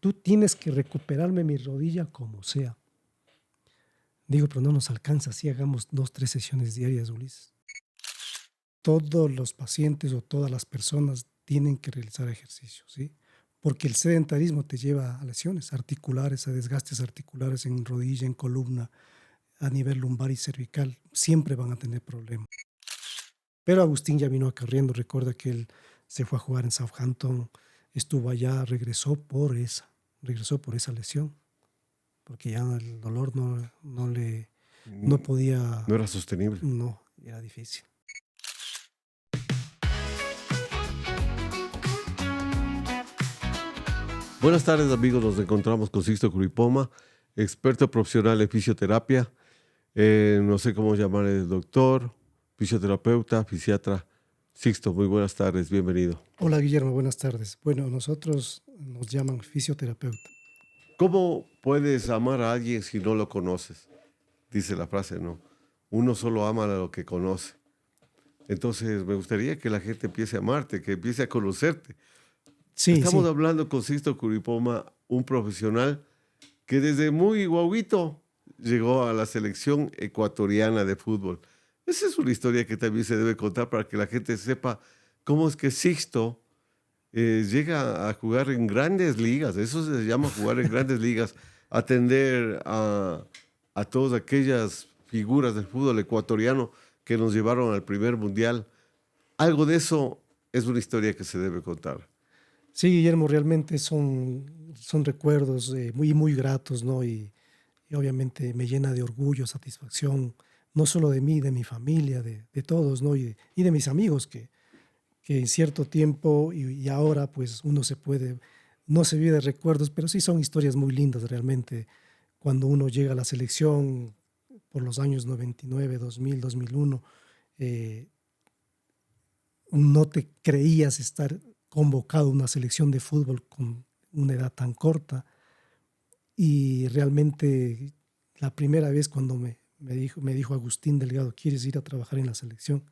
tú tienes que recuperarme mi rodilla como sea. Digo, pero no nos alcanza, si hagamos 2, 3 sesiones diarias, Ulises. Todos los pacientes o todas las personas tienen que realizar ejercicio, ¿sí? Porque el sedentarismo te lleva a lesiones articulares, a desgastes articulares en rodilla, en columna, a nivel lumbar y cervical. Siempre van a tener problemas. Pero Agustín ya vino corriendo. Recuerda que él se fue a jugar en Southampton, estuvo allá, regresó por esa lesión, porque ya el dolor no podía, No era sostenible. no, era difícil. Buenas tardes, amigos. Nos encontramos con Sixto Curipoma, experto profesional en fisioterapia. No sé cómo llamar el doctor, fisioterapeuta, fisiatra. Sixto, muy buenas tardes, bienvenido. Hola Guillermo, buenas tardes. Bueno, nosotros nos llaman fisioterapeuta. ¿Cómo puedes amar a alguien si no lo conoces? Dice la frase, ¿no? Uno solo ama a lo que conoce. Entonces, me gustaría que la gente empiece a amarte, que empiece a conocerte. Sí, Estamos sí, hablando con Sixto Curipoma, un profesional que desde muy guauito llegó a la selección ecuatoriana de fútbol. Esa es una historia que también se debe contar para que la gente sepa cómo es que Sixto llega a jugar en grandes ligas. Eso se llama jugar en grandes ligas, atender a todas aquellas figuras del fútbol ecuatoriano que nos llevaron al primer mundial. Algo de eso es una historia que se debe contar. sí, Guillermo, realmente son recuerdos muy gratos, ¿no? Y obviamente me llena de orgullo, satisfacción, no solo de mí, de mi familia, de todos, ¿no? Y de mis amigos que en cierto tiempo y ahora pues no se vive de recuerdos, pero sí son historias muy lindas realmente. Cuando uno llega a la selección por los años 99, 2000, 2001, eh, no te creías estar convocado a una selección de fútbol con una edad tan corta y realmente la primera vez cuando me dijo Agustín Delgado, ¿quieres ir a trabajar en la selección?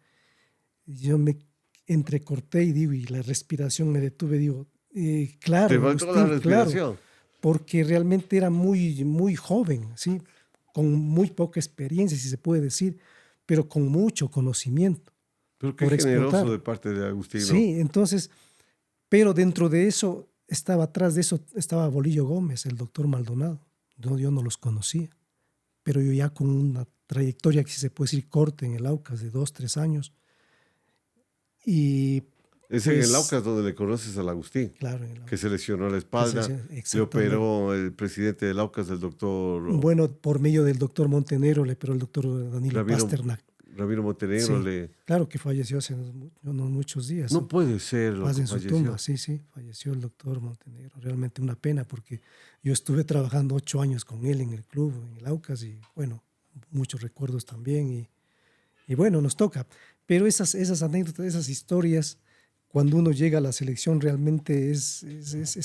Yo me entrecorté y digo, y la respiración me detuve, digo, Te claro, faltó la Agustín, claro, respiración. porque realmente era muy joven, ¿sí? Con muy poca experiencia, si se puede decir, pero con mucho conocimiento Pero qué por generoso de explotar. parte de Agustino. Sí, entonces, pero dentro de eso, atrás de eso, estaba Bolillo Gómez, el doctor Maldonado. Yo no los conocía, pero yo ya con una trayectoria que si se puede decir corta en el AUCAS de 2, 3 años. Y Es en el pues, Aucas donde le conoces al Agustín, claro, en el que se AUCAS, lesionó la espalda, le exactamente. operó el presidente del Aucas, el doctor Bueno, por medio del doctor Montenegro, pero el doctor Danilo Ramiro, Pasternak. Ramiro Montenegro. Sí, claro que falleció hace no muchos días. No puede ser lo Paz que en su tumba, falleció. sí, sí, falleció el doctor Montenegro. Realmente una pena porque yo estuve trabajando 8 años con él en el club, en el Aucas, y bueno, muchos recuerdos también. Y bueno, nos toca. Pero esas anécdotas, esas historias, cuando uno llega a la selección, realmente es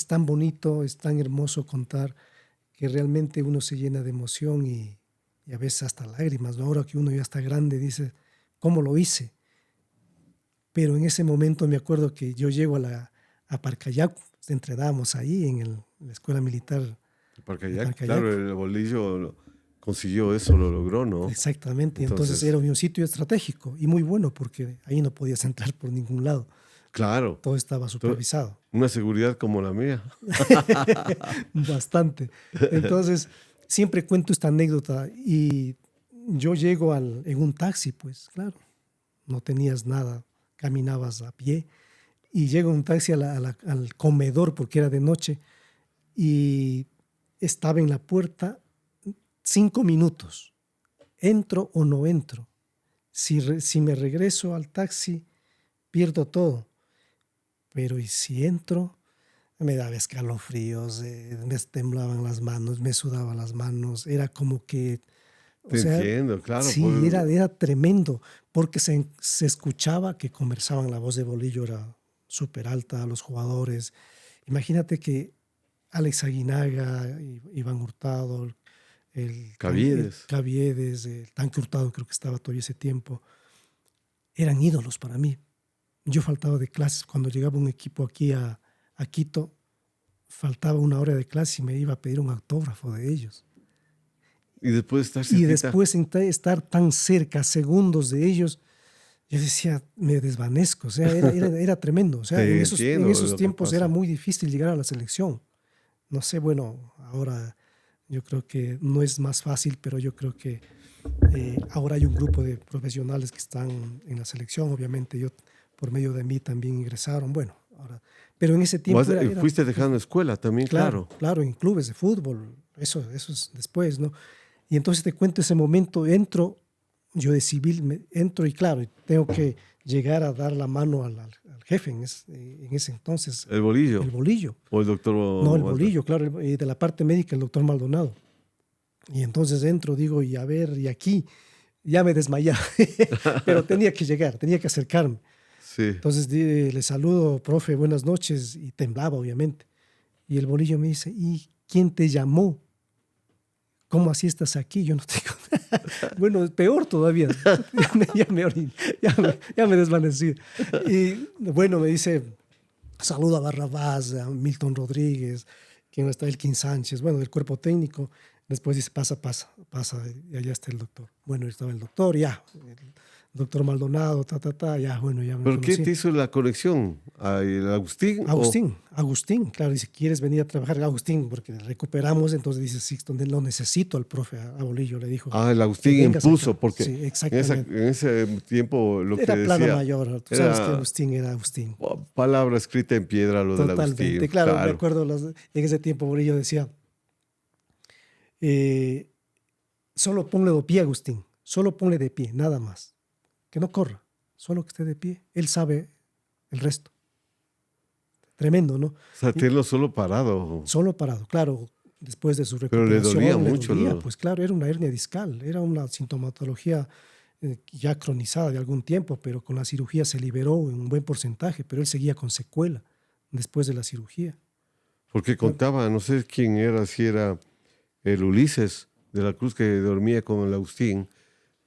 tan bonito, es tan hermoso contar que realmente uno se llena de emoción y a veces hasta lágrimas, ¿no? Ahora que uno ya está grande, dice, ¿cómo lo hice? Pero en ese momento me acuerdo que yo llego a Parcayacu, entrenábamos ahí en la escuela militar El de Parcayac, claro, Parcayacu. el Bolillo consiguió eso, lo logró, ¿no? Exactamente, entonces Entonces, era un sitio estratégico y muy bueno porque ahí no podías entrar por ningún lado, claro, todo estaba supervisado. una seguridad como la mía. Bastante. Entonces, siempre cuento esta anécdota y yo llego en un taxi, pues claro, no tenías nada, caminabas a pie y llego en un taxi al comedor porque era de noche y estaba en la puerta 5 minutos. ¿Entro o no entro? Si me regreso al taxi, pierdo todo. Pero ¿y si entro? Me daba escalofríos, me temblaban las manos, me sudaban las manos. Era como que, o Te sea, entiendo, claro. sí, era tremendo, porque se escuchaba que conversaban, la voz de Bolillo era súper alta, los jugadores. Imagínate que Alex Aguinaga, Iván Hurtado, el Caviedes. Caviedes, el Tanque Hurtado, creo que estaba todavía ese tiempo, eran ídolos para mí. Yo faltaba de clases cuando llegaba un equipo aquí a Quito, faltaba una hora de clase y me iba a pedir un autógrafo de ellos. Y después de estar Y cerquita. después estar tan cerca, segundos de ellos, yo decía, me desvanezco. O sea, era tremendo. O sea, Te en entiendo esos lo que tiempos era pasa. muy difícil llegar a la selección. No sé, bueno, ahora yo creo que no es más fácil, pero yo creo que ahora hay un grupo de profesionales que están en la selección. Obviamente, yo por medio de mí también ingresaron. Bueno, ahora, pero en ese tiempo era Fuiste dejando escuela también, claro, claro. claro, en clubes de fútbol. Eso es después, ¿no? Y entonces te cuento ese momento, entro, yo de civil, entro y claro, tengo que llegar a dar la mano al jefe en ese entonces, El bolillo. el bolillo. O el doctor No, el Walter. bolillo, claro, de la parte médica, el doctor Maldonado. Y entonces entro, digo, y a ver, y aquí, ya me desmayaba, pero tenía que llegar, tenía que acercarme. Sí. Entonces le saludo, profe, buenas noches, y temblaba, obviamente. Y el bolillo me dice, ¿y quién te llamó? ¿Cómo así estás aquí? Yo no tengo nada. Bueno, peor todavía. Ya me desvanecí. Y bueno, me dice, saluda a Barrabás, a Milton Rodríguez, quien está Elkin Sánchez, bueno, del cuerpo técnico. Después dice, pasa, y allá está el doctor. Bueno, estaba el doctor, ya, el doctor Maldonado, ya, bueno, ya me ¿Pero qué conocí. te hizo la conexión? ¿El Agustín? O... Agustín, claro, dice, ¿quieres venir a trabajar? Agustín, porque recuperamos, entonces dice Sixto, lo necesito al profe, a Bolillo, le dijo, El que Agustín vengas impuso, acá. porque Sí, exactamente. en ese tiempo lo que Era plano decía mayor, tú sabes que era Agustín era Agustín. palabra escrita en piedra lo del Agustín, Totalmente, claro, me claro. acuerdo, en ese tiempo Bolillo decía, eh, solo ponle de pie, Agustín, solo ponle de pie, nada más, que no corra, solo que esté de pie, él sabe el resto. Tremendo, ¿no? O sea, Y tenerlo solo parado. solo parado, claro, después de su Pero le dolía recuperación le mucho. dolía, pues claro, era una hernia discal, era una sintomatología ya cronizada de algún tiempo, pero con la cirugía se liberó en un buen porcentaje, pero él seguía con secuela después de la cirugía. Porque Claro. contaba, no sé quién era, si era el Ulises de la Cruz que dormía con el Agustín,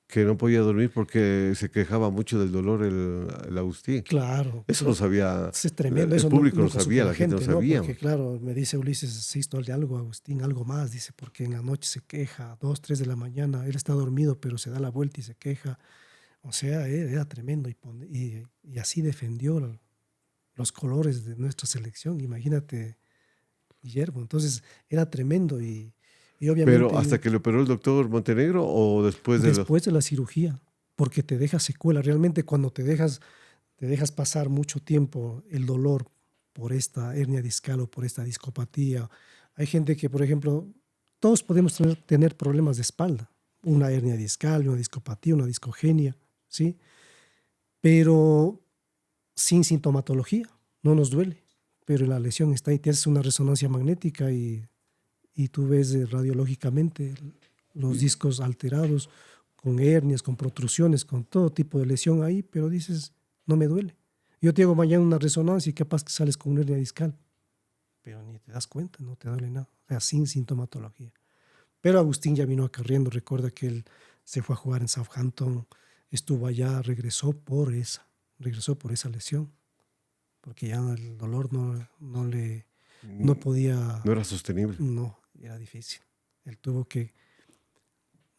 que no podía dormir porque se quejaba mucho del dolor el Agustín. Claro, Eso lo sabía, es tremendo, el eso público lo nunca supo sabía, la la gente no gente, ¿no? sabía. Porque claro, me dice Ulises, Sisto, de algo, Agustín, algo más, dice, porque en la noche se queja, 2, 3 de la mañana, él está dormido, pero se da la vuelta y se queja. O sea, era tremendo y así defendió los colores de nuestra selección, imagínate, Guillermo. Entonces, era tremendo y Pero obviamente hasta que le operó el doctor Montenegro o después de los... después de la cirugía, porque te deja secuela, realmente cuando te dejas pasar mucho tiempo el dolor por esta hernia discal o por esta discopatía. Hay gente que, por ejemplo, todos podemos tener problemas de espalda, una hernia discal, una discopatía, una discogenia, ¿sí? Pero sin sintomatología, no nos duele, pero la lesión está ahí, te haces una resonancia magnética y tú ves radiológicamente los discos alterados, con hernias, con protrusiones, con todo tipo de lesión ahí, pero dices, no me duele. Yo te hago mañana una resonancia y capaz que sales con una hernia discal, pero ni te das cuenta, no te duele nada, o sea, sin sintomatología. Pero Agustín ya vino corriendo, recuerda que él se fue a jugar en Southampton, estuvo allá, regresó por esa lesión, porque ya el dolor no podía, No era sostenible. no, era difícil. Él tuvo que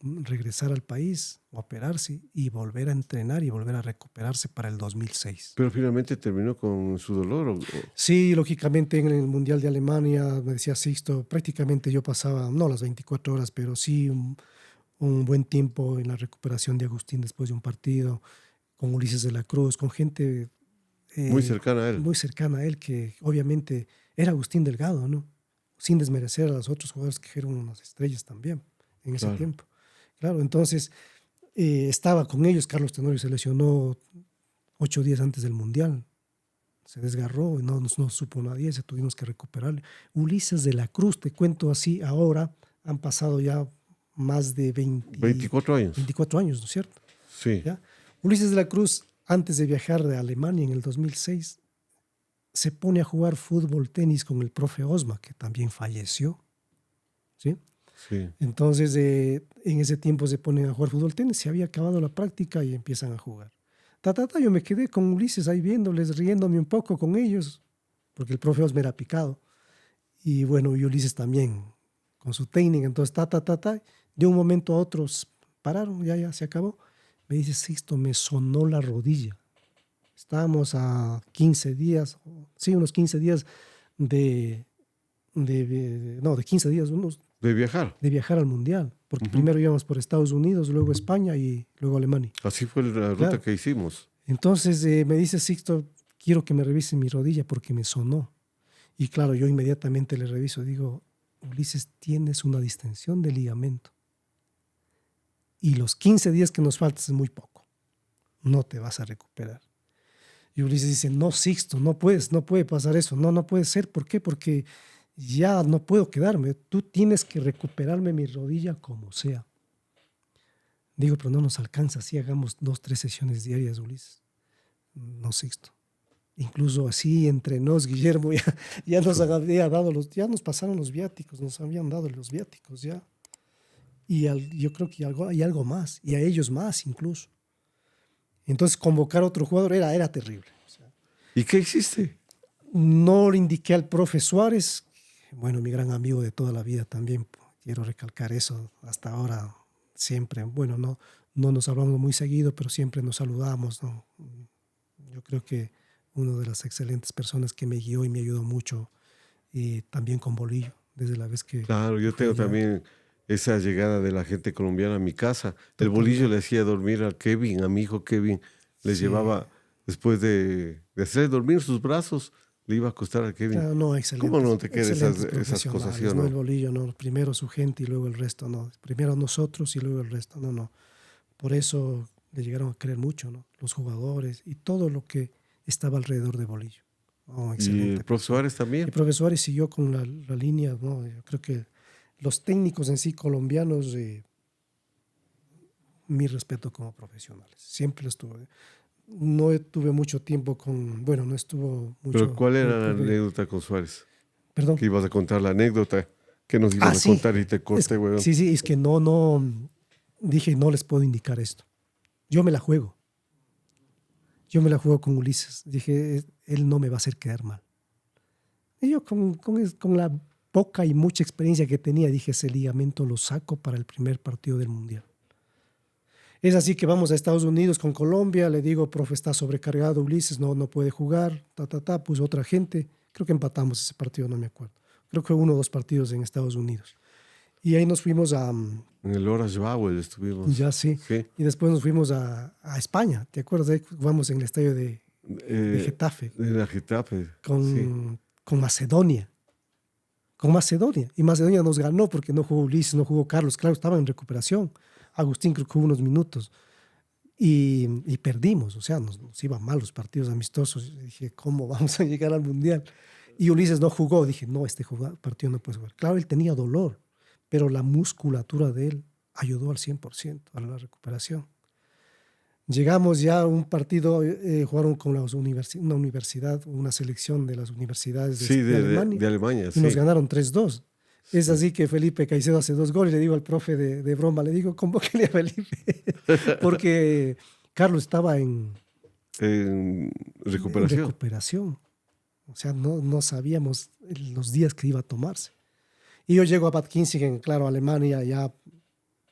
regresar al país, operarse y volver a entrenar y volver a recuperarse para el 2006. Pero finalmente terminó con su dolor. Sí, lógicamente en el Mundial de Alemania, me decía Sixto, prácticamente yo pasaba, no las 24 horas, pero sí un buen tiempo en la recuperación de Agustín después de un partido, con Ulises de la Cruz, con gente Muy cercana a él. muy cercana a él, que obviamente era Agustín Delgado, ¿no? Sin desmerecer a los otros jugadores que eran unas estrellas también en ese Claro. tiempo. Claro, entonces estaba con ellos, Carlos Tenorio se lesionó 8 días antes del Mundial, se desgarró y no supo nadie, se tuvimos que recuperarle. Ulises de la Cruz, te cuento así, ahora han pasado ya más de 24 años. 24 años, ¿no es cierto? Sí. ¿Ya? Ulises de la Cruz, antes de viajar de Alemania en el 2006, se pone a jugar fútbol, tenis con el profe Osma, que también falleció, ¿sí? Sí. Entonces, en ese tiempo se ponen a jugar fútbol, tenis, se había acabado la práctica y empiezan a jugar. Yo me quedé con Ulises ahí viéndoles, riéndome un poco con ellos, porque el profe Osma era picado. Y bueno, y Ulises también, con su técnica. Entonces, de un momento a otro pararon, ya se acabó. Me dice, Sixto, me sonó la rodilla. Estábamos a 15 días, sí, unos 15 días de, no, de 15 días, unos De viajar. de viajar al Mundial, porque Ujú. primero íbamos por Estados Unidos, luego España y luego Alemania. Así fue la ruta Claro. que hicimos. Entonces me dice Sixto, quiero que me revisen mi rodilla porque me sonó. Y claro, yo inmediatamente le reviso, digo, Ulises, tienes una distensión de ligamento. Y los 15 días que nos faltan es muy poco. No te vas a recuperar. Y Ulises dice, no, Sixto, no puede pasar eso. No puede ser. ¿Por qué? Porque ya no puedo quedarme. Tú tienes que recuperarme mi rodilla como sea. Digo, pero no nos alcanza. Si hagamos 2, 3 sesiones diarias, Ulises. No, Sixto. Incluso así entre nos, Guillermo, ya nos había dado ya nos pasaron los viáticos, nos habían dado los viáticos ya. Y yo creo que hay algo más, y a ellos más incluso. Entonces convocar a otro jugador era terrible. O sea, ¿Y qué hiciste? no le indiqué al profe Suárez, bueno, mi gran amigo de toda la vida también, quiero recalcar eso, hasta ahora siempre, bueno, no nos hablamos muy seguido, pero siempre nos saludamos, ¿no? Yo creo que una de las excelentes personas que me guió y me ayudó mucho, y también con Bolillo, desde la vez Claro, que yo fui tengo allá, también esa llegada de la gente colombiana a mi casa. El bolillo le totalmente. hacía dormir a Kevin, a mi hijo Kevin. Le Sí, llevaba, después de hacer dormir sus brazos, le iba a acostar a Kevin. claro, no, ¿Cómo no te quedan excelentes esas cosas, sí profesionales, o no el no? Bolillo, no, primero su gente y luego el resto, no, primero nosotros y luego el resto, no. Por eso le llegaron a creer mucho, ¿no? Los jugadores y todo lo que estaba alrededor de Bolillo. Oh, Y el excelente profesor persona. Suárez Y también. profesor siguió con la línea, ¿no? Yo creo que los técnicos en sí colombianos, mi respeto como profesionales, siempre los tuve. No tuve mucho tiempo bueno, no estuvo Pero mucho ¿cuál con el era la profe, anécdota con Suárez? perdón. Que ibas a contar la anécdota que nos ibas a Sí, contar y te corté, weón. sí, es que dije, no les puedo indicar esto. Yo me la juego. Yo me la juego con Ulises. Dije, él no me va a hacer quedar mal. Y yo con la poca y mucha experiencia que tenía, dije, ese ligamento lo saco para el primer partido del Mundial. Es así que vamos a Estados Unidos con Colombia, le digo, profe, está sobrecargado Ulises, no puede jugar, puso otra gente. Creo que empatamos ese partido, no me acuerdo. Creo que 1 o 2 partidos en Estados Unidos. Y ahí nos fuimos En el Orange Bowl estuvimos. ya sí, Sí. y después nos fuimos a España, ¿te acuerdas? Ahí jugamos en el estadio de Eh, Getafe en la Getafe, sí. con Macedonia. Con Macedonia. Y Macedonia nos ganó porque no jugó Ulises, no jugó Carlos. Claro, estaba en recuperación. Agustín creo que jugó unos minutos. Y perdimos, o sea, nos iban mal los partidos amistosos. Y dije, ¿cómo vamos a llegar al Mundial? Y Ulises no jugó. Dije, no, partido no puede jugar. Claro, él tenía dolor, pero la musculatura de él ayudó al 100% a la recuperación. Llegamos ya a un partido, jugaron con una universidad, una selección de las universidades Sí, de Alemania de Alemania, y nos sí. ganaron 3-2. Es Sí. así que Felipe Caicedo hace 2 goles. Le digo al profe de broma, le digo, convóquele a Felipe, porque Carlos estaba En en recuperación. recuperación. O sea, no sabíamos los días que iba a tomarse. Y yo llego a Bad Kissingen, claro, Alemania, ya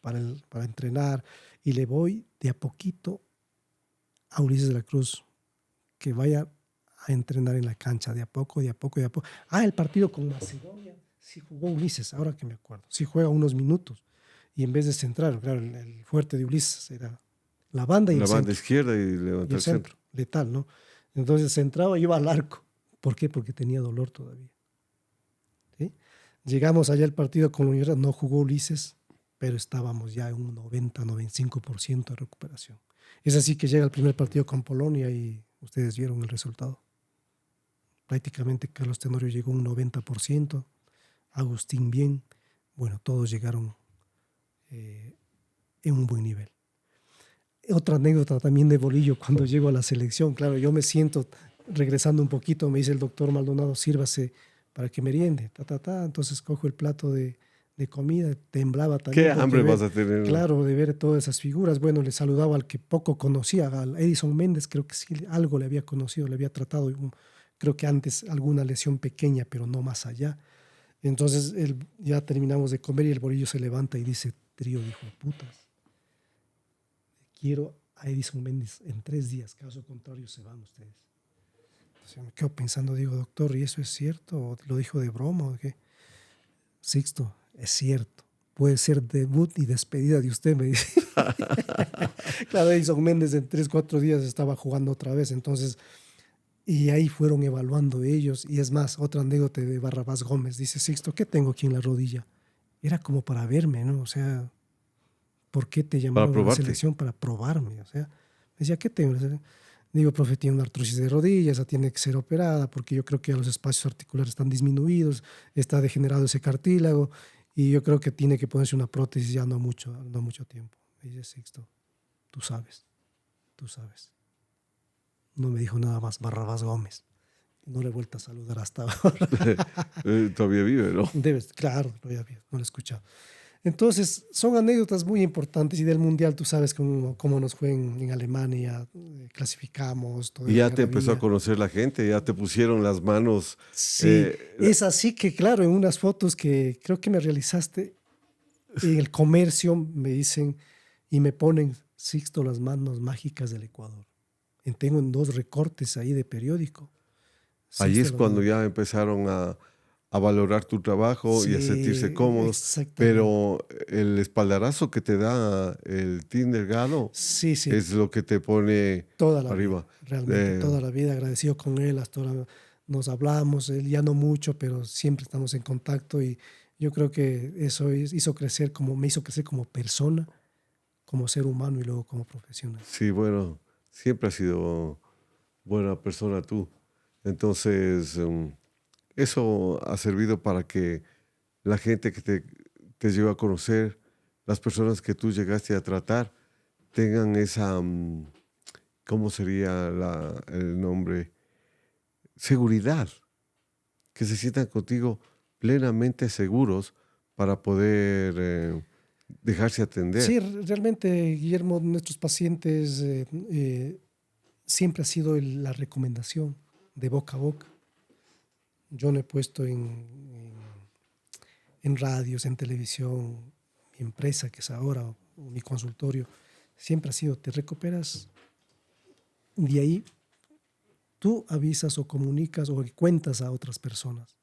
para entrenar, y le voy de a poquito a Ulises de la Cruz, que vaya a entrenar en la cancha, de a poco, de a poco, de a poco. Ah, el partido con Macedonia, sí jugó Ulises, ahora que me acuerdo, sí juega unos minutos, y en vez de centrar, claro, el fuerte de Ulises era la banda La banda izquierda y y levanta el el centro. centro, letal, ¿no? Entonces centraba y iba al arco. ¿Por qué? Porque tenía dolor todavía. ¿Sí? Llegamos allá al partido con la Universidad, no jugó Ulises, pero estábamos ya en un 90-95% de recuperación. Es así que llega el primer partido con Polonia y ustedes vieron el resultado. Prácticamente Carlos Tenorio llegó a un 90%, Agustín bien, bueno, todos llegaron en un buen nivel. Otra anécdota también de Bolillo cuando llego a la selección, claro, yo me siento regresando un poquito, me dice el doctor Maldonado, sírvase para que meriende, entonces cojo el plato de comida, temblaba ¿Qué también porque hambre vas a tener? ¿No? claro, de ver todas esas figuras, bueno, le saludaba al que poco conocía, al Edison Méndez, creo que sí, algo le había conocido, le había tratado, creo que antes alguna lesión pequeña, pero no más allá. Y entonces ya terminamos de comer y el bolillo se levanta y dice, trío, hijo de putas, quiero a Edison Méndez en 3 días, caso contrario se van ustedes. Entonces me quedo pensando, digo, doctor, ¿y eso es cierto? ¿O lo dijo de broma o qué? Sixto, es cierto. Puede ser debut y despedida de usted, me dice. Claro, Edison Méndez en 3, 4 días estaba jugando otra vez, entonces, y ahí fueron evaluando ellos. Y es más, otra anécdota de Barrabás Gómez. Dice, Sixto, ¿qué tengo aquí en la rodilla? Era como para verme, ¿no? O sea, ¿por qué te Para llamaron a la probarte. selección? Para probarme. O sea, me decía, ¿qué tengo? Digo, profe, tiene una artrosis de rodilla, esa tiene que ser operada porque yo creo que ya los espacios articulares están disminuidos, está degenerado ese cartílago y yo creo que tiene que ponerse una prótesis ya no mucho tiempo. Me dice, Sixto, tú sabes, tú sabes. No me dijo nada más Barrabás Gómez. No le he vuelto a saludar hasta ahora. Todavía vive, ¿no? Debes, claro, no lo he escuchado. Entonces, son anécdotas muy importantes y del Mundial tú sabes cómo nos fue en Alemania, clasificamos, todo Y era ya te empezó a algarabía. conocer la gente, ya te pusieron las manos. Sí, eh, la- es así que, claro, en unas fotos que creo que me realizaste en el comercio, me dicen y me ponen Sixto las manos mágicas del Ecuador. Y tengo en 2 recortes ahí de periódico. Ahí Sixto es las cuando manos. ya empezaron a valorar tu trabajo y a sentirse Sí, cómodos, exactamente. pero el espaldarazo que te da el Team Delgado Sí, sí, es lo que te pone toda la vida, arriba. realmente, Eh, toda la vida, agradecido con él, hasta ahora nos hablamos, él ya no mucho, pero siempre estamos en contacto y yo creo que eso me hizo crecer como persona, como ser humano y luego como profesional. sí, bueno, siempre has sido buena persona tú. Entonces, eso ha servido para que la gente que te llegó a conocer, las personas que tú llegaste a tratar, tengan esa, ¿cómo sería el nombre? Seguridad, que se sientan contigo plenamente seguros para poder dejarse Sí, atender. realmente, Guillermo, nuestros pacientes siempre ha sido la recomendación de boca a boca. Yo no he puesto en radios, en televisión, mi empresa, que es ahora, o mi consultorio, siempre ha sido, te recuperas, de ahí tú avisas o comunicas o cuentas a otras personas.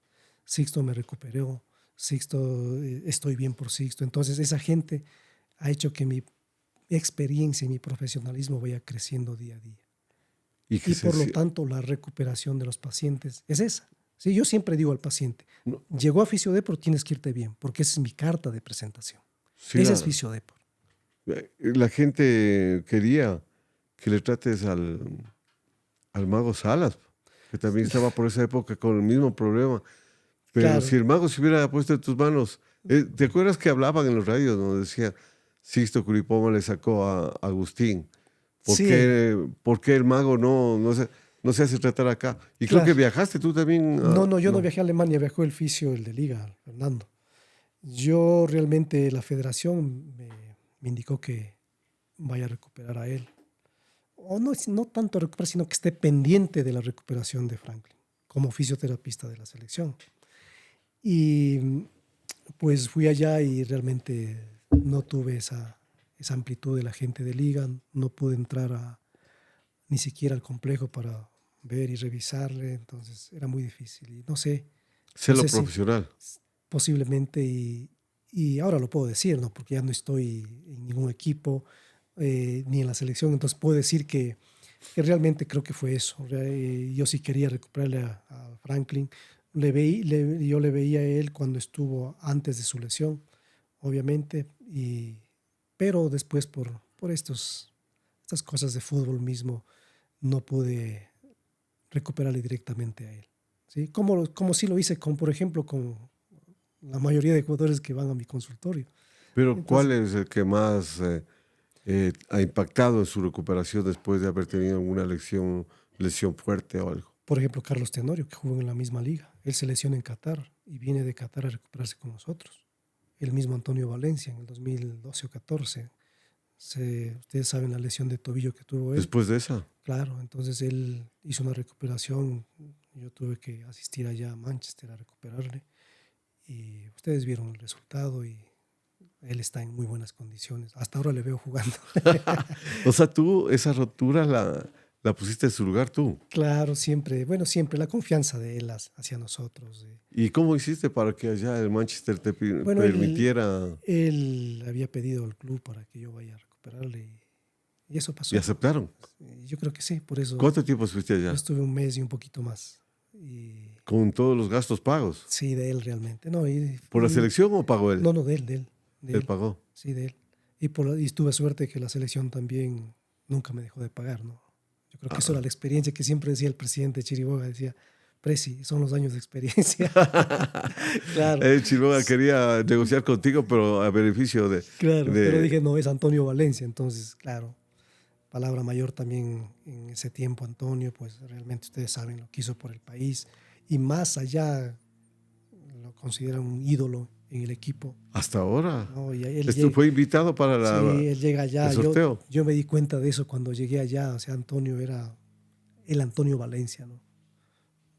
Sixto me recuperó, Sixto, estoy bien por Sixto. Entonces esa gente ha hecho que mi experiencia y mi profesionalismo vaya creciendo día a día. Y que Y se... por lo tanto la recuperación de los pacientes es esa. Sí, yo siempre digo al paciente, no, llegó a Fisiodepor, tienes que irte bien, porque esa es mi carta de presentación. sí, Ese es Fisiodepor. la gente quería que le trates al mago Salas, que también estaba por esa época con el mismo problema. Pero si Claro, el mago se hubiera puesto en tus manos, ¿te acuerdas que hablaban en los radios donde decía Sixto Curipoma le sacó a Agustín? sí, Por qué el mago no se hace tratar acá? Y creo que claro. viajaste tú también. No, no, yo no No. viajé a Alemania, viajó el fisio, el de Liga, Fernando. Yo realmente, la federación me indicó que vaya a recuperar a él. O no, no tanto a recuperar, sino que esté pendiente de la recuperación de Franklin como fisioterapista de la selección. Y pues fui allá y realmente no tuve esa amplitud de la gente de Liga, no pude entrar ni siquiera al complejo para ver y revisarle, entonces era muy difícil. Y no Sé lo sé si profesional. posiblemente, y ahora lo puedo decir, ¿no? Porque ya no estoy en ningún equipo ni en la selección, entonces puedo decir que realmente creo que fue eso. Yo sí quería recuperarle a Franklin. Yo le veía a él cuando estuvo antes de su lesión, obviamente, pero después por estas cosas de fútbol mismo no pude recuperarle directamente a él. ¿Sí? Como sí lo hice con, por ejemplo, con la mayoría de jugadores que van a mi consultorio. Pero ¿cuál Entonces, es el que más ha impactado en su recuperación después de haber tenido alguna lesión fuerte o algo? por ejemplo, Carlos Tenorio, que jugó en la misma liga. Él se lesiona en Qatar y viene de Qatar a recuperarse con nosotros. El mismo Antonio Valencia en el 2012 o 14. Ustedes saben la lesión de tobillo que tuvo él. Después de esa. Claro, entonces él hizo una recuperación. Yo tuve que asistir allá a Manchester a recuperarle. ustedes vieron el resultado y él está en muy buenas condiciones. Hasta ahora le veo jugando. O sea, tú esa rotura la pusiste en su lugar tú. Claro, siempre, bueno, siempre la confianza de él hacia nosotros. ¿Y cómo hiciste para que allá el Manchester te Bueno, permitiera él había pedido al club para que yo vaya a recuperarle y eso y pasó. aceptaron? Yo creo que sí, por eso ¿Cuánto tiempo estuviste yo allá? estuve un mes y un poquito más. Y Con todos los gastos pagos. sí, de él realmente. No, ¿Por la selección o pagó él? no, de Él él, pagó. sí, de él. Y tuve suerte que la selección también nunca me dejó de pagar, ¿no? Yo creo que eso era la experiencia que siempre decía el presidente Chiriboga, decía, Presi, son los años de experiencia. Claro, Chiroga quería negociar contigo, pero a beneficio claro, pero de... dije, no, es Antonio Valencia, entonces, claro, palabra mayor también en ese tiempo, Antonio, pues realmente ustedes saben lo que hizo por el país y más allá lo consideran un ídolo en el equipo, Hasta ahora. ¿no? Y él Esto llega, fue invitado para sí, él llega el allá, sorteo. yo me di cuenta de eso cuando llegué allá, o sea, Antonio era el Antonio Valencia, ¿no?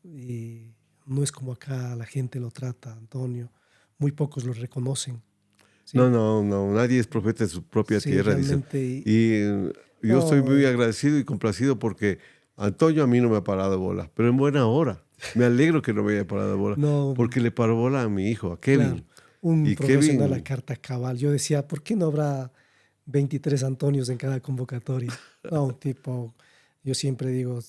Y no es como acá la gente lo trata, Antonio, muy pocos lo reconocen, No, ¿sí? no, no, nadie es profeta en su propia Sí, tierra, dicen. realmente, Y yo estoy no, muy agradecido y complacido porque Antonio a mí no me ha parado bola, pero en buena hora. Me alegro que no me haya parado bola, no, porque le paró bola a mi hijo, a claro, Kevin. un Y profesional a Kevin, carta cabal. Yo decía, ¿por qué no habrá 23 Antonios en cada convocatoria? No, un tipo, yo siempre digo,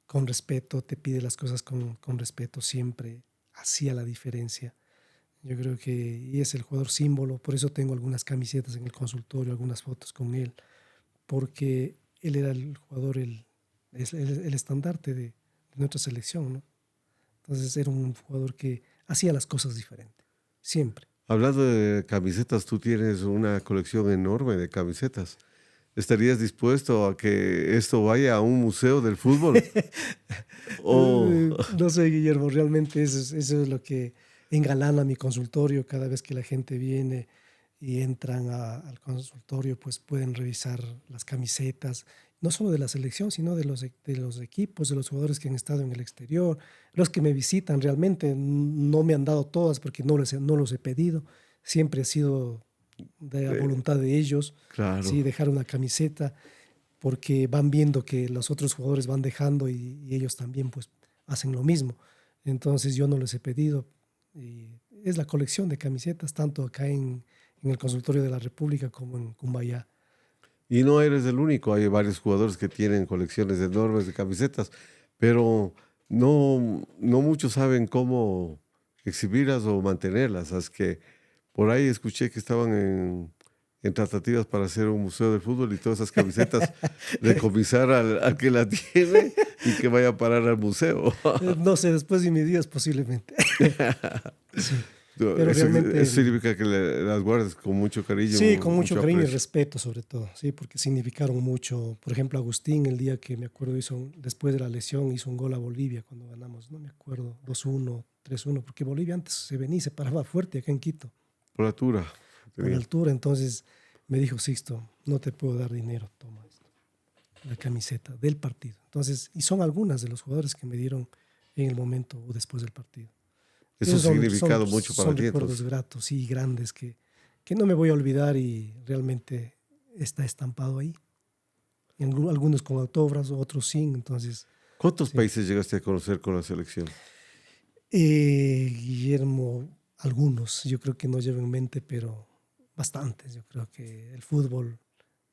con respeto, te pide las cosas con respeto, siempre hacía la diferencia. Yo creo que y es el jugador símbolo, por eso tengo algunas camisetas en el consultorio, algunas fotos con él, porque él era el jugador, el estandarte de nuestra selección, ¿no? Entonces era un jugador que hacía las cosas diferente, siempre. hablando de camisetas, tú tienes una colección enorme de camisetas. ¿Estarías dispuesto a que esto vaya a un museo del fútbol? O No sé, Guillermo, realmente eso es lo que engalana mi consultorio. Cada vez que la gente viene y entran al consultorio, pues pueden revisar las camisetas, no solo de la selección, sino de los equipos, de los jugadores que han estado en el exterior, los que me visitan realmente. No me han dado todas porque no los he pedido. Siempre ha sido de la eh, voluntad de ellos, claro. sí, dejar una camiseta porque van viendo que los otros jugadores van dejando y ellos también pues hacen lo mismo. Entonces yo no les he pedido. Y es la colección de camisetas, tanto acá en el consultorio de la República como en Cumbayá. Y no eres el único, hay varios jugadores que tienen colecciones enormes de camisetas, pero no muchos saben cómo exhibirlas o mantenerlas. Es que por ahí escuché que estaban en tratativas para hacer un museo del fútbol y todas esas camisetas decomisar al que la tiene y que vaya a parar al museo. No sé, después de mis días posiblemente. Sí, No, pero eso realmente significa que las guardas con mucho cariño, sí, con mucho mucho cariño y aprecio. respeto sobre todo, sí, porque significaron mucho. Por ejemplo, Agustín, el día que me acuerdo, después de la lesión, hizo un gol a Bolivia cuando ganamos, no me acuerdo, 2-1, 3-1, porque Bolivia antes se venía y se paraba fuerte acá en Quito, Por la altura. por Tenía. altura. Entonces me dijo, Sixto, no te puedo dar dinero, toma esto, la camiseta del partido. Entonces, y son algunas de los jugadores que me dieron en el momento o después del partido. Eso ha Esos significado mucho para son ti recuerdos entonces. gratos y grandes que no me voy a olvidar y realmente está estampado ahí. Y algunos con autógrafos, otros sin. Entonces, ¿Cuántos sí. países llegaste a conocer con la selección? Guillermo, algunos, yo creo que no llevo en mente, pero bastantes. Yo creo que el fútbol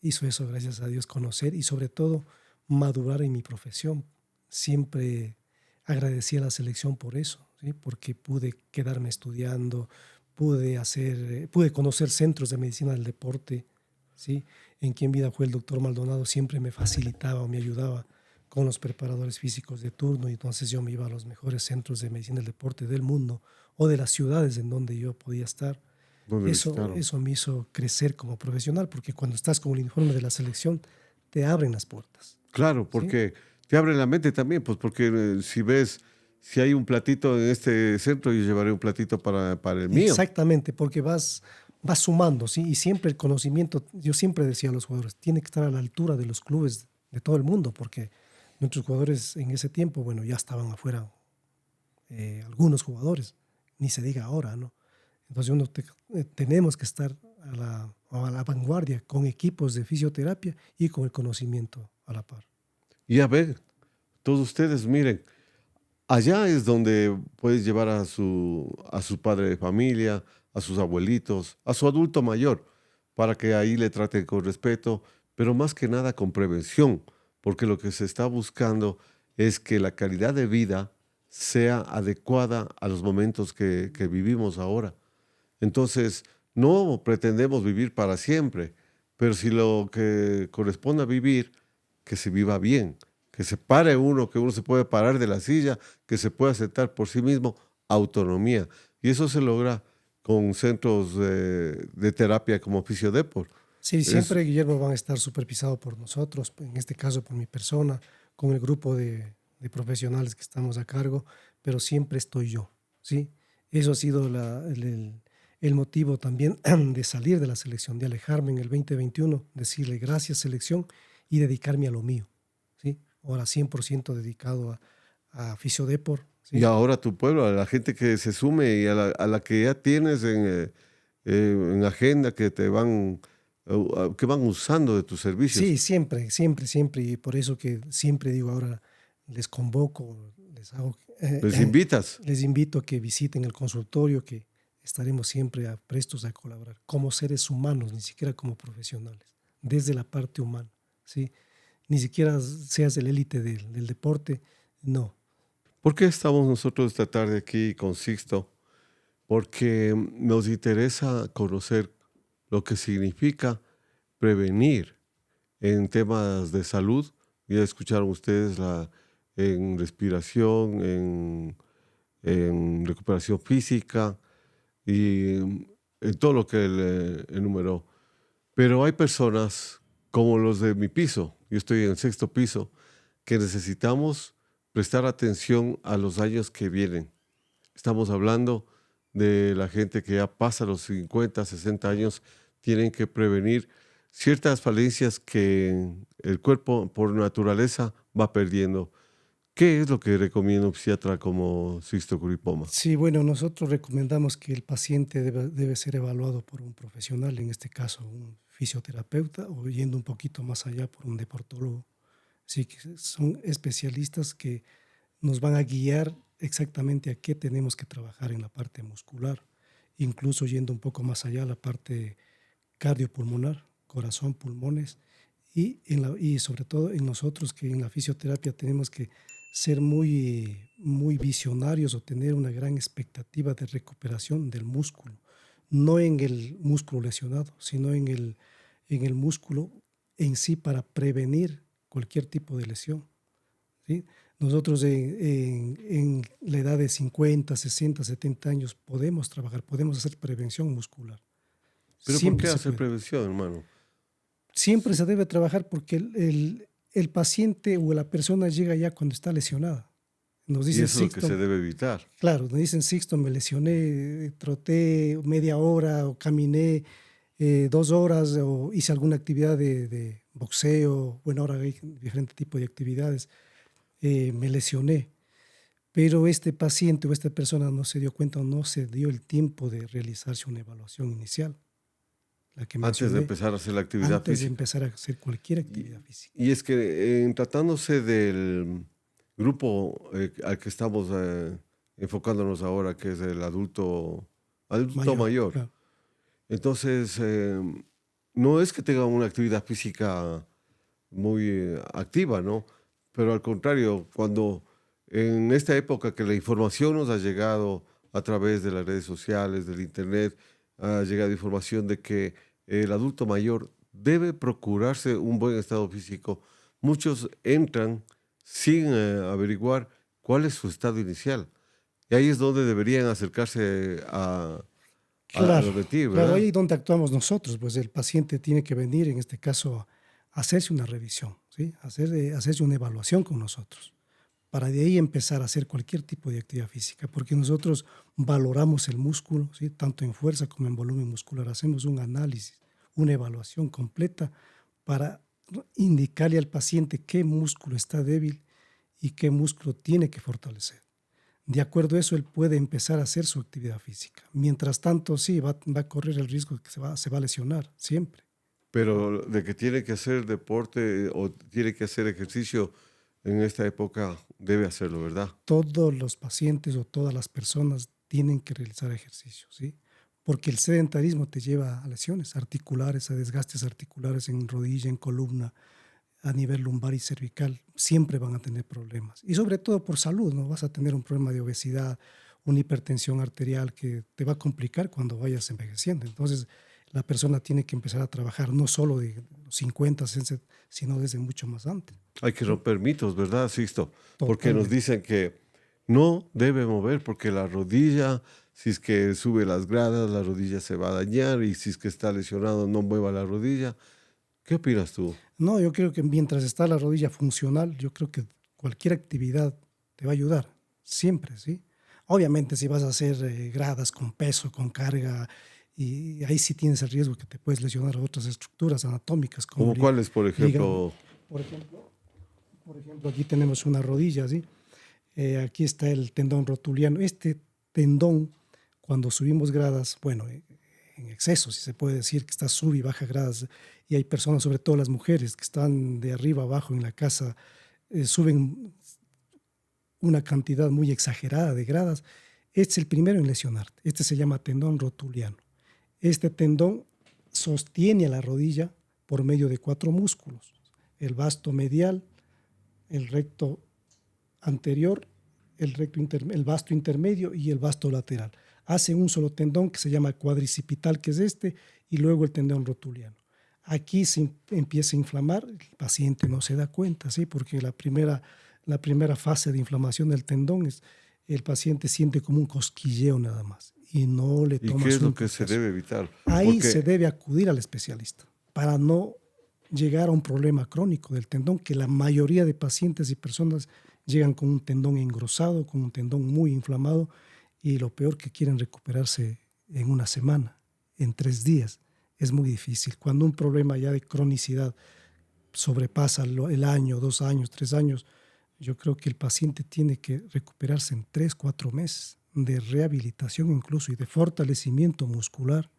hizo eso, gracias a Dios, conocer y sobre todo madurar en mi profesión. Siempre agradecí a la selección por eso, ¿sí? Porque pude quedarme estudiando, pude conocer centros de medicina del deporte, ¿sí? En quien vida fue el doctor Maldonado, siempre me facilitaba o me ayudaba con los preparadores físicos de turno y entonces yo me iba a los mejores centros de medicina del deporte del mundo o de las ciudades en donde yo podía estar. ¿Dónde visitaron? Eso me hizo crecer como profesional, porque cuando estás con el uniforme de la selección, te abren las puertas, Claro, ¿sí? porque te abre la mente también, pues porque si ves, si hay un platito en este centro, yo llevaré un platito para el mío. Exactamente, porque vas sumando, ¿sí? Y siempre el conocimiento, yo siempre decía a los jugadores, tiene que estar a la altura de los clubes de todo el mundo, porque nuestros jugadores en ese tiempo, bueno, ya estaban afuera, algunos jugadores, ni se diga ahora, ¿no? Entonces tenemos que estar a la vanguardia con equipos de fisioterapia y con el conocimiento a la par. Y a ver, todos ustedes miren, allá es donde puedes llevar a su padre de familia, a sus abuelitos, a su adulto mayor, para que ahí le traten con respeto, pero más que nada con prevención, porque lo que se está buscando es que la calidad de vida sea adecuada a los momentos que vivimos ahora. Entonces, no pretendemos vivir para siempre, pero si lo que corresponde a vivir, que se viva bien, que se pare uno, que uno se puede parar de la silla, que se pueda sentar por sí mismo, autonomía. Y eso se logra con centros de terapia como Fisiodepor. Sí, Es, siempre, Guillermo, van a estar supervisados por nosotros, en este caso por mi persona, con el grupo de profesionales que estamos a cargo, pero siempre estoy yo, ¿sí? Eso ha sido el motivo también de salir de la selección, de alejarme en el 2021, decirle gracias selección y dedicarme a lo mío, ¿sí? Ahora 100% dedicado a Fisiodepor, y ¿sí? ahora tu pueblo, a la gente que se sume y a la que ya tienes en agenda, que te van, que van usando de tus servicios. Sí, siempre, siempre, siempre. Y por eso que siempre digo ahora, les convoco, Les invitas. les invito a que visiten el consultorio, que estaremos siempre prestos a colaborar como seres humanos, ni siquiera como profesionales, desde la parte humana, ¿sí? Ni siquiera seas el élite del deporte, no. ¿Por qué estamos nosotros esta tarde aquí con Sixto? Porque nos interesa conocer lo que significa prevenir en temas de salud. Ya escucharon ustedes en respiración, en recuperación física y en todo lo que él enumeró. Pero hay personas como los de mi piso, yo estoy en el sexto piso, que necesitamos prestar atención a los años que vienen. Estamos hablando de la gente que ya pasa los 50, 60 años, tienen que prevenir ciertas falencias que el cuerpo por naturaleza va perdiendo. ¿Qué es lo que recomienda un psiquiatra como Sixto Curipoma? Sí, bueno, nosotros recomendamos que el paciente debe ser evaluado por un profesional, en este caso un fisioterapeuta, o yendo un poquito más allá por un deportólogo. Sí, que son especialistas que nos van a guiar exactamente a qué tenemos que trabajar en la parte muscular, incluso yendo un poco más allá, la parte cardiopulmonar, corazón, pulmones, y sobre todo en nosotros que en la fisioterapia tenemos que ser muy visionarios o tener una gran expectativa de recuperación del músculo, no en el músculo lesionado, sino en el músculo en sí para prevenir cualquier tipo de lesión, ¿sí? Nosotros en la edad de 50, 60, 70 años podemos trabajar, podemos hacer prevención muscular. ¿Pero por qué Siempre se hacer puede. prevención, hermano? Siempre se debe trabajar porque el paciente o la persona llega ya cuando está lesionada. Nos Y dicen, eso es lo que se Sixto, debe evitar. claro, nos dicen, Sixto, me lesioné, troté media hora o caminé 2 horas o hice alguna actividad de boxeo. Bueno, ahora hay diferentes tipos de actividades. Me lesioné, pero este paciente o esta persona no se dio cuenta o no se dio el tiempo de realizarse una evaluación inicial, la que Antes de mencioné, empezar a hacer la actividad antes de física. empezar a hacer cualquier Y, actividad física. y es que en tratándose del grupo al que estamos enfocándonos ahora, que es el adulto Mayor, mayor, claro. entonces no es que tenga una actividad física muy activa, ¿no? Pero al contrario, cuando en esta época que la información nos ha llegado a través de las redes sociales, del internet, ha llegado información de que el adulto mayor debe procurarse un buen estado físico. Muchos entran sin averiguar cuál es su estado inicial. Y ahí es donde deberían acercarse Claro, a ti, claro, ¿verdad? ahí es donde actuamos nosotros, pues el paciente tiene que venir, en este caso, a hacerse una revisión, ¿sí? Hacerse una evaluación con nosotros, para de ahí empezar a hacer cualquier tipo de actividad física, porque nosotros valoramos el músculo, ¿sí? Tanto en fuerza como en volumen muscular, hacemos un análisis, una evaluación completa para indicarle al paciente qué músculo está débil y qué músculo tiene que fortalecer. De acuerdo a eso, él puede empezar a hacer su actividad física. Mientras tanto, sí, va a correr el riesgo de que se va a lesionar, siempre. Pero de que tiene que hacer deporte o tiene que hacer ejercicio en esta época, debe hacerlo, ¿verdad? Todos los pacientes o todas las personas tienen que realizar ejercicio, ¿sí? Porque el sedentarismo te lleva a lesiones articulares, a desgastes articulares en rodilla, en columna, a nivel lumbar y cervical. Siempre van a tener problemas. Y sobre todo por salud, ¿no? Vas a tener un problema de obesidad, una hipertensión arterial que te va a complicar cuando vayas envejeciendo. Entonces, la persona tiene que empezar a trabajar no solo de los 50, sino desde mucho más antes. Hay que ¿Sí? romper mitos, ¿verdad, Sixto? Porque nos Totalmente. dicen que no debe mover porque la rodilla, si es que sube las gradas, la rodilla se va a dañar y si es que está lesionado, no mueva la rodilla. ¿Qué opinas tú? No, yo creo que mientras está la rodilla funcional, yo creo que cualquier actividad te va a ayudar, siempre, ¿sí? Obviamente si vas a hacer gradas con peso, con carga, y ahí sí tienes el riesgo que te puedes lesionar a otras estructuras anatómicas como ¿Como cuáles, por ligamento. ejemplo? Por ejemplo, por ejemplo, aquí tenemos una rodilla, ¿sí? Aquí está el tendón rotuliano. Este tendón, cuando subimos gradas, bueno, en exceso, si se puede decir que está sub y baja gradas, y hay personas, sobre todo las mujeres, que están de arriba abajo en la casa, suben una cantidad muy exagerada de gradas. Este es el primero en lesionarte. Este se llama tendón rotuliano. Este tendón sostiene a la rodilla por medio de 4 músculos: el vasto medial, el recto anterior, el vasto intermedio y el vasto lateral. Hace un solo tendón que se llama cuadricipital, que es este, y luego el tendón rotuliano. Aquí se empieza a inflamar, el paciente no se da cuenta, ¿sí? Porque la primera fase de inflamación del tendón es el paciente siente como un cosquilleo nada más y no le ¿Y qué tomas es lo un que se caso. debe evitar? Ahí se Porque, debe acudir al especialista para no llegar a un problema crónico del tendón, que la mayoría de pacientes y personas llegan con un tendón engrosado, con un tendón muy inflamado, y lo peor, que quieren recuperarse en una semana, en 3 días. Es muy difícil. Cuando un problema ya de cronicidad sobrepasa el año, 2 años, 3 años, yo creo que el paciente tiene que recuperarse en 3, 4 meses de rehabilitación incluso y de fortalecimiento muscular.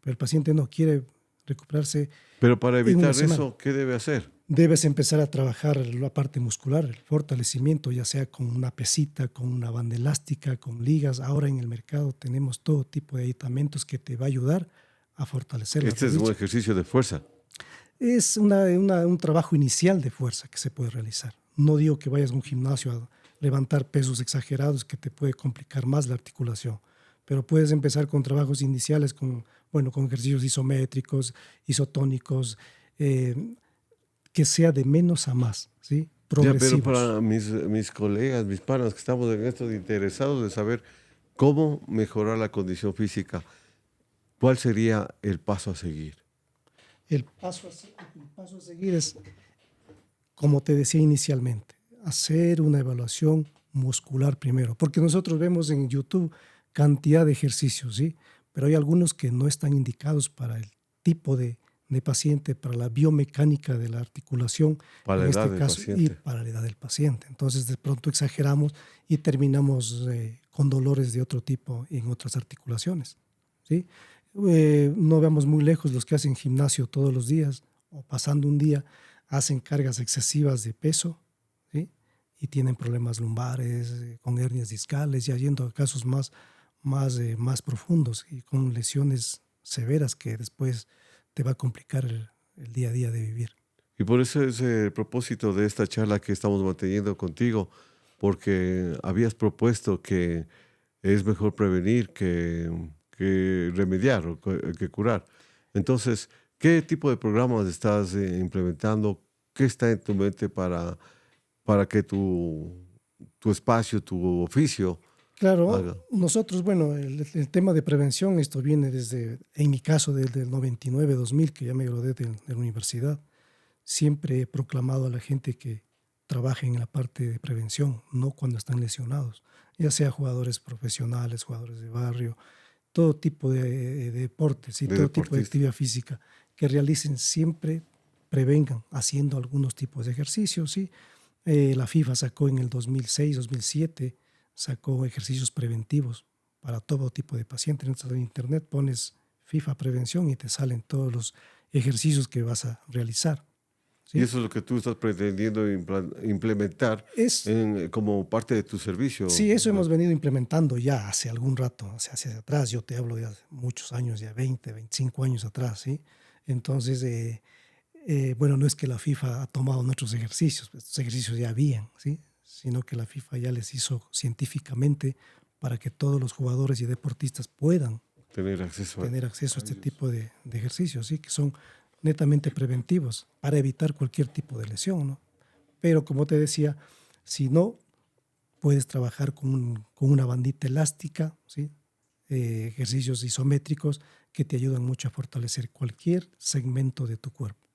Pero el paciente no quiere recuperarse pero para en una evitar semana. eso, ¿qué debe hacer? Debes empezar a trabajar la parte muscular, el fortalecimiento, ya sea con una pesita, con una banda elástica, con ligas. Ahora en el mercado tenemos todo tipo de aditamentos que te va a ayudar a fortalecer la Este es un rodilla. ejercicio de fuerza. Es un trabajo inicial de fuerza que se puede realizar. No digo que vayas a un gimnasio a levantar pesos exagerados, que te puede complicar más la articulación, pero puedes empezar con trabajos iniciales, con ejercicios isométricos, isotónicos, que sea de menos a más, ¿sí? Ya, pero Progresivos. para mis colegas, mis panas que estamos en esto interesados de saber cómo mejorar la condición física, ¿cuál sería el paso a seguir? El paso a seguir es, como te decía inicialmente, hacer una evaluación muscular primero, porque nosotros vemos en YouTube cantidad de ejercicios, ¿sí? Pero hay algunos que no están indicados para el tipo de paciente, para la biomecánica de la articulación, Para la en edad este del caso, y paciente. para la edad del paciente. Entonces, de pronto exageramos y terminamos con dolores de otro tipo en otras articulaciones, ¿sí? No veamos muy lejos los que hacen gimnasio todos los días o pasando un día hacen cargas excesivas de peso, ¿sí? Y tienen problemas lumbares, con hernias discales, ya yendo a casos más profundos y con lesiones severas que después te va a complicar el día a día de vivir. Y por eso es el propósito de esta charla que estamos manteniendo contigo, porque habías propuesto que es mejor prevenir que remediar o que curar. Entonces, ¿qué tipo de programas estás implementando? ¿Qué está en tu mente para que tu espacio, tu oficio Claro, haga? nosotros, bueno, el tema de prevención, esto viene desde, en mi caso, desde el 99-2000, que ya me gradué de la universidad. Siempre he proclamado a la gente que trabaje en la parte de prevención, no cuando están lesionados, ya sea jugadores profesionales, jugadores de barrio, todo tipo de deportes y De todo tipo de deportista. actividad física que realicen, siempre prevengan haciendo algunos tipos de ejercicios, ¿sí? La FIFA sacó en el 2006, 2007 sacó ejercicios preventivos para todo tipo de pacientes. Entras en internet, pones FIFA prevención y te salen todos los ejercicios que vas a realizar. Y ¿Sí? eso es lo que tú estás pretendiendo implementar Es, como parte de tu servicio. sí, eso hemos venido implementando ya hace algún rato, hacia atrás. Yo te hablo de hace muchos años, ya 20, 25 años atrás. ¿Sí? Entonces, bueno, no es que la FIFA ha tomado nuestros ejercicios, estos ejercicios ya habían, ¿sí? Sino que la FIFA ya les hizo científicamente para que todos los jugadores y deportistas puedan Tener acceso tener acceso a a este ellos. tipo de ejercicios, ¿sí? Que son netamente preventivos para evitar cualquier tipo de lesión, ¿no? Pero como te decía, si no, puedes trabajar con una bandita elástica, ¿sí? Ejercicios isométricos que te ayudan mucho a fortalecer cualquier segmento de tu cuerpo.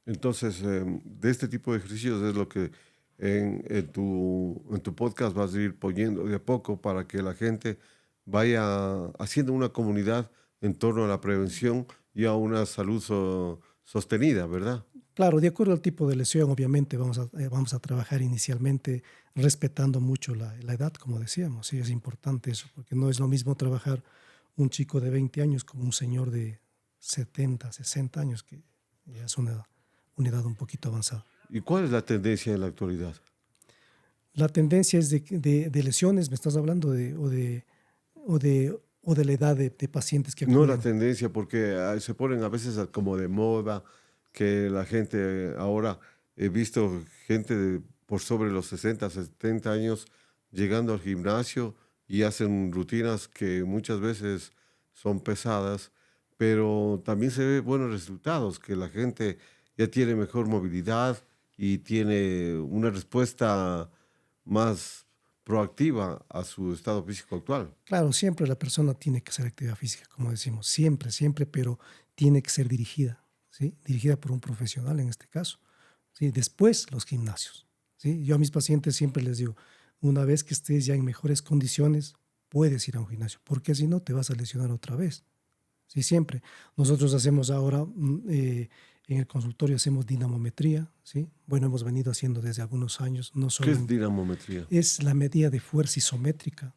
Entonces, de este tipo de ejercicios es lo que en tu podcast vas a ir poniendo de a poco para que la gente vaya haciendo una comunidad en torno a la prevención y a una salud sostenida, ¿verdad? Claro, de acuerdo al tipo de lesión, obviamente vamos a trabajar inicialmente respetando mucho la edad, como decíamos. Sí, es importante eso, porque no es lo mismo trabajar un chico de 20 años como un señor de 70, 60 años, que ya es una edad un poquito avanzada. ¿Y cuál es la tendencia en la actualidad? La tendencia es de lesiones, me estás hablando, o de la edad de pacientes que No la acuden. tendencia, porque se ponen a veces como de moda, que la gente ahora, he visto gente por sobre los 60, 70 años llegando al gimnasio y hacen rutinas que muchas veces son pesadas, pero también se ve buenos resultados, que la gente ya tiene mejor movilidad y tiene una respuesta más proactiva a su estado físico actual. Claro, siempre la persona tiene que hacer actividad física, como decimos, siempre, siempre, pero tiene que ser dirigida, ¿sí? Dirigida por un profesional en este caso, ¿sí? Después los gimnasios, ¿sí? Yo a mis pacientes siempre les digo, una vez que estés ya en mejores condiciones, puedes ir a un gimnasio, porque si no te vas a lesionar otra vez, ¿sí? Siempre. Nosotros hacemos ahora, en el consultorio hacemos dinamometría, ¿sí? Bueno, hemos venido haciendo desde algunos años, no ¿Qué solo es dinamometría? es la medida de fuerza isométrica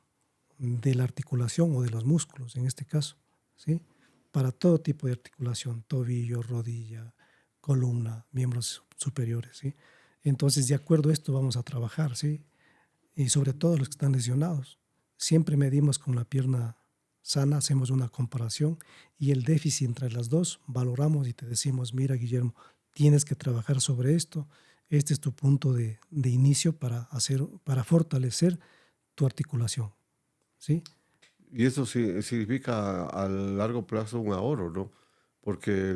de la articulación o de los músculos, en este caso, ¿sí? Para todo tipo de articulación, tobillo, rodilla, columna, miembros superiores, ¿sí? Entonces, de acuerdo a esto vamos a trabajar, ¿sí? Y sobre todo los que están lesionados. Siempre medimos con la pierna sana, hacemos una comparación y el déficit entre las dos, valoramos y te decimos, mira, Guillermo, tienes que trabajar sobre esto. Este es tu punto de inicio para fortalecer tu articulación, ¿sí? Y eso sí, significa a largo plazo un ahorro, ¿no? Porque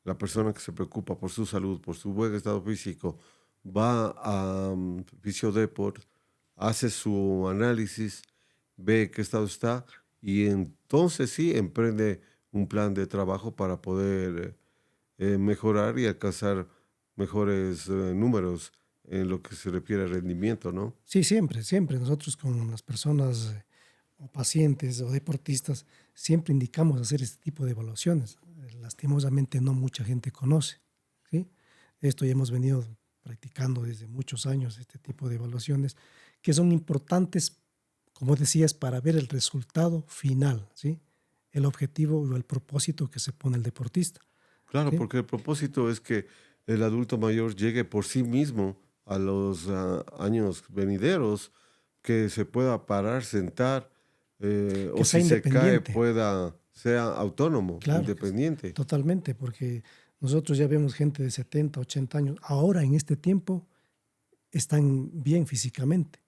la persona que se preocupa por su salud, por su buen estado físico, va a Fisiodeport, hace su análisis, ve qué estado está y entonces sí emprende un plan de trabajo para poder mejorar y alcanzar mejores números en lo que se refiere al rendimiento, ¿no? Sí, siempre, siempre. Nosotros con las personas o pacientes o deportistas siempre indicamos hacer este tipo de evaluaciones. Lastimosamente no mucha gente conoce, ¿sí? Esto ya hemos venido practicando desde muchos años, este tipo de evaluaciones, que son importantes, como decías, para ver el resultado final, ¿sí? El objetivo o el propósito que se pone el deportista, Claro, ¿sí? porque el propósito es que el adulto mayor llegue por sí mismo a los años venideros, que se pueda parar, sentar, Que o sea si se cae, independiente. sea autónomo, Claro, independiente. totalmente, porque nosotros ya vemos gente de 70, 80 años, ahora en este tiempo están bien físicamente.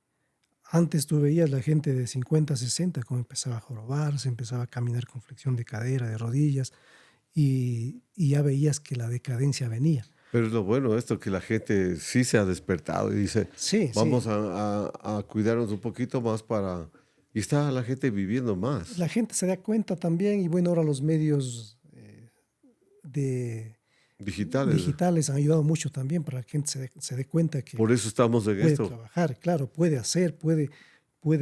Antes tú veías la gente de 50, 60, cómo empezaba a jorobarse, empezaba a caminar con flexión de cadera, de rodillas, y ya veías que la decadencia venía. Pero es lo bueno esto, que la gente sí se ha despertado y dice, Sí, vamos sí, a cuidarnos un poquito más para... Y está la gente viviendo más. la gente se da cuenta también, y bueno, ahora los medios de Digitales. digitales han ayudado mucho también para que la gente se dé cuenta que Por eso estamos en puede esto. trabajar, claro, puede hacer, puede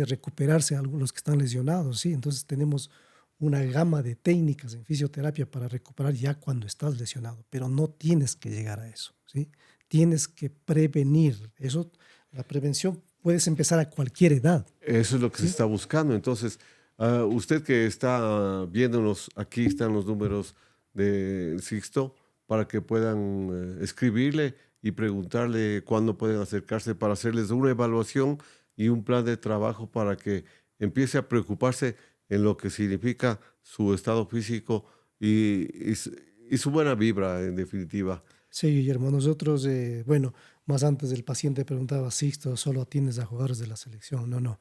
recuperarse algunos que están lesionados, ¿sí? Entonces tenemos una gama de técnicas en fisioterapia para recuperar ya cuando estás lesionado, pero no tienes que llegar a eso, ¿sí? Tienes que prevenir. Eso, la prevención puedes empezar a cualquier edad. Eso es lo que se ¿Sí? está buscando. Entonces, usted que está viéndonos, aquí están los números de Sixto para que puedan escribirle y preguntarle cuándo pueden acercarse para hacerles una evaluación y un plan de trabajo para que empiece a preocuparse en lo que significa su estado físico y su buena vibra, en definitiva. Sí, Guillermo, nosotros, bueno, más antes el paciente preguntaba, Sixto, ¿solo atiendes a jugadores de la selección? No, no.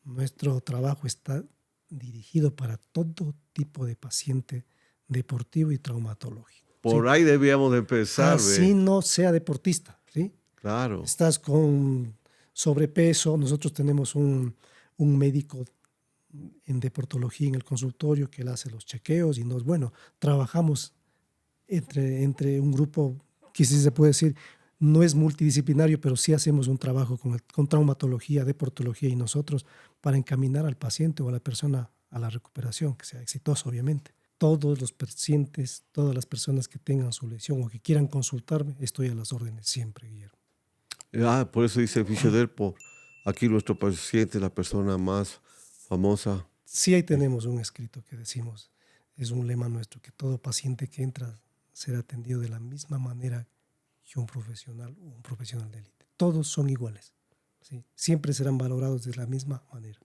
Nuestro trabajo está dirigido para todo tipo de paciente deportivo y traumatológico. ¿Sí? Por ahí debíamos de empezar, Así ve. no sea deportista, ¿sí? Claro. Estás con sobrepeso, nosotros tenemos un médico en deportología en el consultorio que él hace los chequeos y nos, bueno, trabajamos entre un grupo que sí se puede decir, no es multidisciplinario, pero sí hacemos un trabajo con traumatología, deportología y nosotros para encaminar al paciente o a la persona a la recuperación, que sea exitosa, obviamente. Todos los pacientes, todas las personas que tengan su lesión o que quieran consultarme, estoy a las órdenes siempre, Guillermo. Por eso dice Fisioderpo, aquí nuestro paciente es la persona más famosa. Sí, ahí tenemos un escrito que decimos, es un lema nuestro, que todo paciente que entra será atendido de la misma manera que un profesional o un profesional de élite. Todos son iguales, ¿sí? Siempre serán valorados de la misma manera.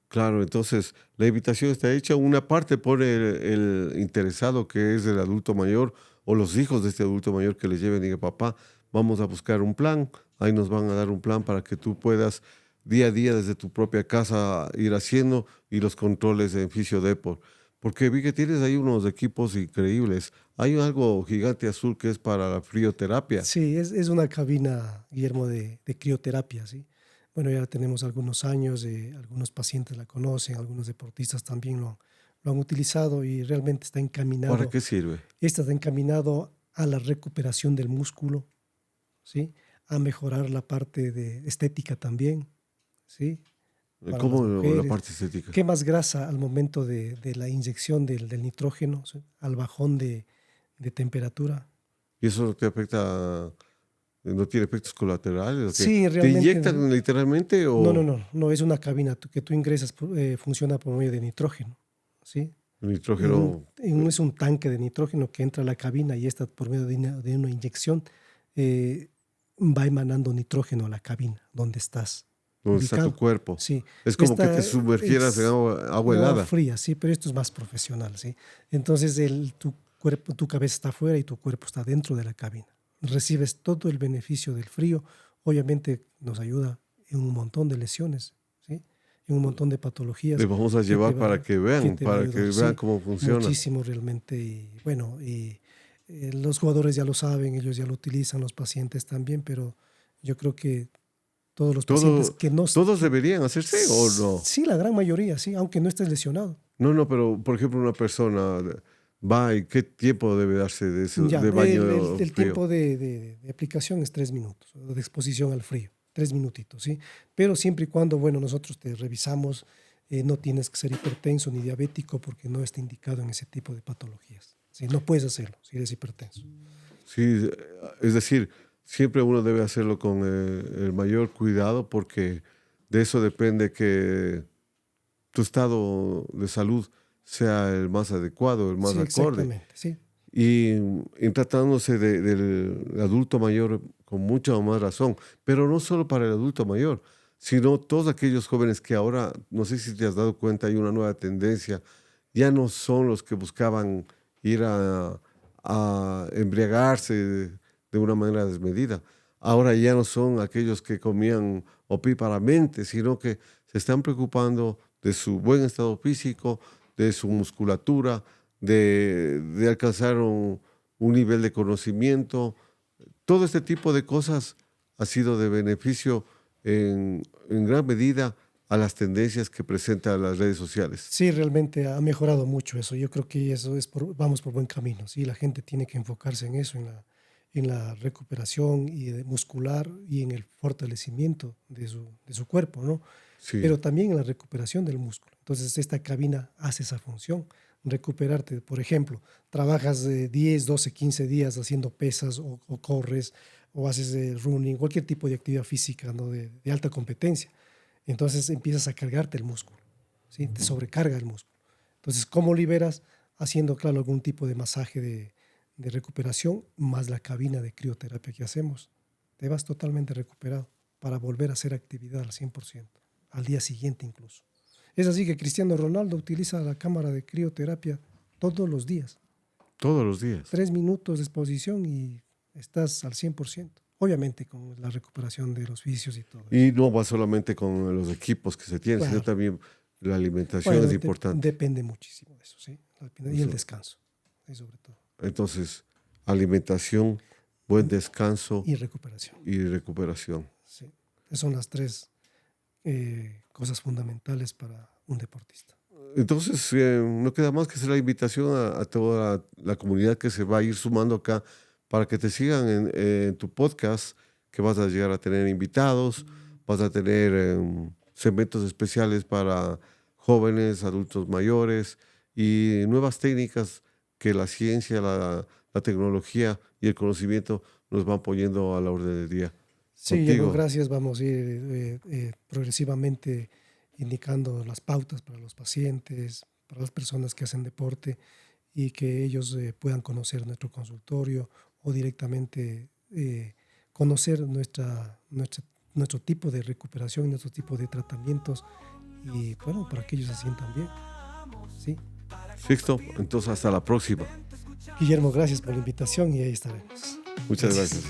Claro, entonces la invitación está hecha. Una parte por el interesado que es el adulto mayor o los hijos de este adulto mayor que le lleven y digan, papá, vamos a buscar un plan. Ahí nos van a dar un plan para que tú puedas día a día desde tu propia casa ir haciendo y los controles en Fisiodepor. Porque vi que tienes ahí unos equipos increíbles. Hay algo gigante azul que es para la crioterapia. Sí, es una cabina, Guillermo, de crioterapia, ¿sí? Bueno, ya tenemos algunos años, algunos pacientes la conocen, algunos deportistas también lo han utilizado y realmente ¿Para qué sirve? está encaminado a la recuperación del músculo, ¿sí? A mejorar la parte de estética también, ¿sí? Para las ¿Cómo la mujeres. parte estética? Quemas grasa al momento de la inyección del nitrógeno, ¿sí? Al bajón de temperatura. ¿Y eso no te afecta? ¿No tiene efectos colaterales? ¿O qué? Sí, ¿Te realmente. inyectan literalmente No, no, o no, no, es una cabina que tú ingresas, funciona por medio de nitrógeno, ¿sí? el nitrógeno? Es un tanque de nitrógeno que entra a la cabina y esta por medio de una inyección eh, va emanando nitrógeno a la cabina donde estás ¿Dónde está tu ubicado. cuerpo? Sí, Es como que esta te sumergieras en es agua no helada. fría, sí, pero esto es más profesional, ¿sí? Entonces tu cuerpo, tu cabeza está afuera y tu cuerpo está dentro de la cabina. Recibes todo el beneficio del frío. Obviamente nos ayuda en un montón de lesiones, ¿sí? En un montón de Les patologías vamos a que llevar que te va a para que ayudar, vean sí, cómo funciona. muchísimo realmente. Y bueno, los jugadores ya lo saben, ellos ya lo utilizan, los pacientes también, pero yo creo que todos los pacientes Todo, que no, todos deberían hacerse o no. sí, la gran mayoría, sí, aunque no estés lesionado. No, no, pero por ejemplo una persona va y qué tiempo debe darse Ya, de baño el frío. tiempo de aplicación es 3 minutos, o de exposición al frío, 3 minutitos, ¿sí? Pero siempre y cuando, bueno, nosotros te revisamos, no tienes que ser hipertenso ni diabético porque no está indicado en ese tipo de patologías, ¿sí? No puedes hacerlo si eres hipertenso. Sí, es decir, siempre uno debe hacerlo con el mayor cuidado porque de eso depende que tu estado de salud sea el más adecuado, el más Sí, acorde. exactamente, sí. Y en tratándose del adulto mayor, con mucha más razón, pero no solo para el adulto mayor, sino todos aquellos jóvenes que ahora, no sé si te has dado cuenta, hay una nueva tendencia, ya no son los que buscaban ir a embriagarse de una manera desmedida. Ahora ya no son aquellos que comían opíparamente, sino que se están preocupando de su buen estado físico, de su musculatura, de alcanzar un nivel de conocimiento. Todo este tipo de cosas ha sido de beneficio en gran medida a las tendencias que presentan las redes sociales. Sí, realmente ha mejorado mucho eso. Yo creo que eso vamos por buen camino. Sí, la gente tiene que enfocarse en eso, en la recuperación muscular y en el fortalecimiento de su cuerpo, ¿no? Sí, Pero también en la recuperación del músculo. Entonces, esta cabina hace esa función, recuperarte. Por ejemplo, trabajas 10, 12, 15 días haciendo pesas o corres o haces running, cualquier tipo de actividad física, ¿no? de alta competencia. Entonces empiezas a cargarte el músculo, ¿sí? Te sobrecarga el músculo. Entonces, ¿cómo liberas? Haciendo, claro, algún tipo de masaje de recuperación, más la cabina de crioterapia que hacemos. Te vas totalmente recuperado para volver a hacer actividad al 100%, al día siguiente incluso. Es así que Cristiano Ronaldo utiliza la cámara de crioterapia todos los días. Todos los días. 3 minutos de exposición y estás al 100%. Obviamente con la recuperación de los vicios y todo eso. Y no va solamente con los equipos que se tienen, Claro. sino también la alimentación Bueno, es importante. depende muchísimo de eso, ¿sí? Y el descanso, y sobre todo. Entonces, alimentación, buen descanso Y recuperación. y recuperación. Sí. Esas son las 3 cosas fundamentales para un deportista. Entonces, no queda más que hacer la invitación a toda la comunidad que se va a ir sumando acá para que te sigan en tu podcast, que vas a llegar a tener invitados, vas a tener segmentos especiales para jóvenes, adultos mayores y nuevas técnicas que la ciencia, la tecnología y el conocimiento nos van poniendo a la orden del día. Sí, Contigo. Guillermo, gracias. Vamos a ir progresivamente indicando las pautas para los pacientes, para las personas que hacen deporte y que ellos puedan conocer nuestro consultorio o directamente conocer nuestro tipo de recuperación, nuestro tipo de tratamientos y bueno, para que ellos se sientan bien. ¿Sí? Sixto, entonces hasta la próxima. Guillermo, gracias por la invitación y ahí estaremos. Muchas gracias.